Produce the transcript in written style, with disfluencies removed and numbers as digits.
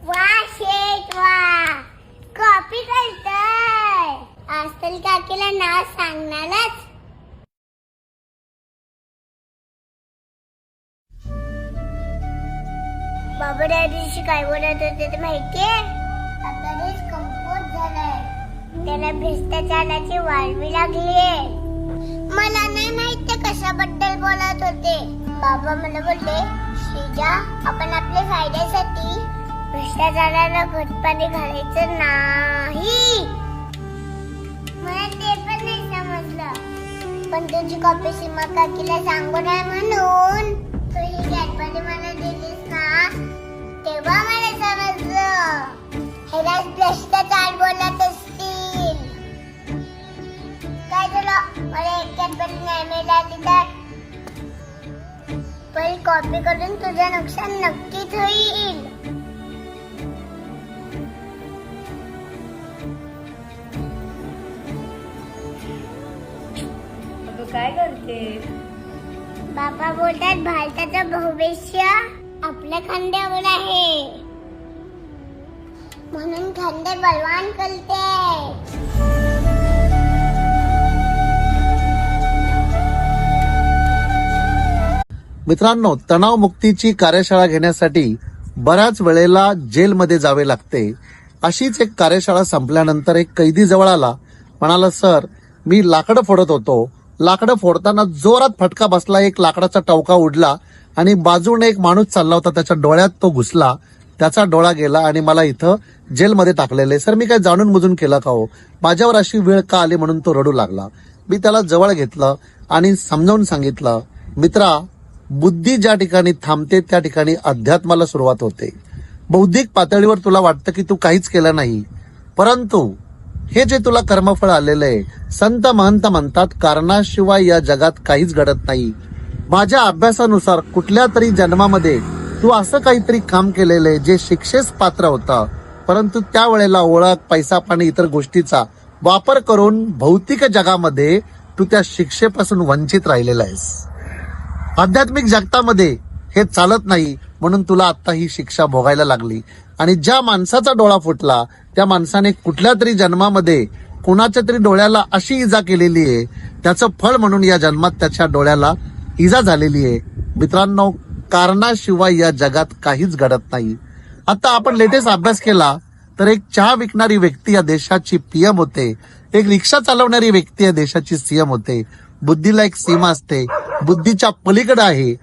वा शेट वा, कॉपी करतोय. आजकाल काकीला नाव सांगणारच. बाबा त्या दिवशी काय बोलत होते ते माहितीये? आता देश कमकुवत झालाय, त्याला भ्रष्टाचाराची वाळवी लागलीये. मला नाही माहित ते कशाबद्दल बोलत होते. बाबा मला बोलले, श्रीजा आपण आपल्या फायद्यासाठी भ्रष्टाचाराला घटपाणी घालायचं नाही. मला ते पण नाही समजलं, पण तुझी कॉपी सीमा काकीला सांगू नये म्हणून तू ही घटपाणी मला दिलीस ना, तेव्हा मला समजलं ह्यालाच भ्रष्टाचार बोलत असतील. काय झालं, मला एक घटपाणी नाही मिळाली तर पण कॉपी करून तुझं नुकसान नक्कीच होईल. काय करते? बाबा बोलतात भारताचं भविष्य आपल्या खांद्यावर आहे, म्हणून खांदे बलवान करते. मित्रांनो, तणावमुक्तीची कार्यशाळा घेण्यासाठी बऱ्याच वेळेला जेलमध्ये जावे लागते. अशीच एक कार्यशाळा संपल्यानंतर एक कैदी जवळ आला, म्हणाला, सर मी लाकडं फोडत होतो. लाकडं फोडताना जोरात फटका बसला, एक लाकडाचा टवका उडला आणि बाजूने एक माणूस चालला होता, त्याच्या डोळ्यात तो घुसला, त्याचा डोळा गेला आणि मला इथं जेलमध्ये टाकलेले. सर मी काय जाणून बुजून केलं का हो? माझ्यावर अशी वेळ का आली? म्हणून तो रडू लागला. मी त्याला जवळ घेतलं आणि समजावून सांगितलं, मित्रा, बुद्धी ज्या ठिकाणी थांबते त्या ठिकाणी अध्यात्माला सुरुवात होते. बौद्धिक पातळीवर तुला वाटतं की तू काहीच केलं नाही, परंतु हे जे तुला कर्मफळ आलेलं आहे, संत महंत म्हणतात कारणाशिवाय या जगात काहीच घडत नाही. माझ्या अभ्यासानुसार कुठल्या तरी जन्मामध्ये तू असं काहीतरी काम केलेलं आहे जे शिक्षेस पात्र होतं, परंतु त्यावेळेला ओळख, पैसा, पाणी, इतर गोष्टीचा वापर करून भौतिक जगामध्ये तू त्या शिक्षेपासून वंचित राहिलेला आहेस. आध्यात्मिक जगतामध्ये हे चालत नाही, म्हणून तुला आता ही शिक्षा भोगायला लागली. आणि ज्या माणसाचा डोळा फुटला त्या माणसाने कुठल्या तरी जन्मामध्ये कुणाच्या तरी डोळ्याला अशी इजा केलेली आहे, त्याचं फळ म्हणून या जन्मात त्याच्या डोळ्याला इजा झालेली आहे. मित्रांनो, कारणाशिवाय या जगात काहीच घडत नाही. आता आपण लेटेस्ट अभ्यास केला तर एक चहा विकणारी व्यक्ती या देशाची पीएम होते, एक रिक्षा चालवणारी व्यक्ती या देशाची सीएम होते. बुद्धीला एक सीमा असते, बुद्धीच्या पलीकडे आहे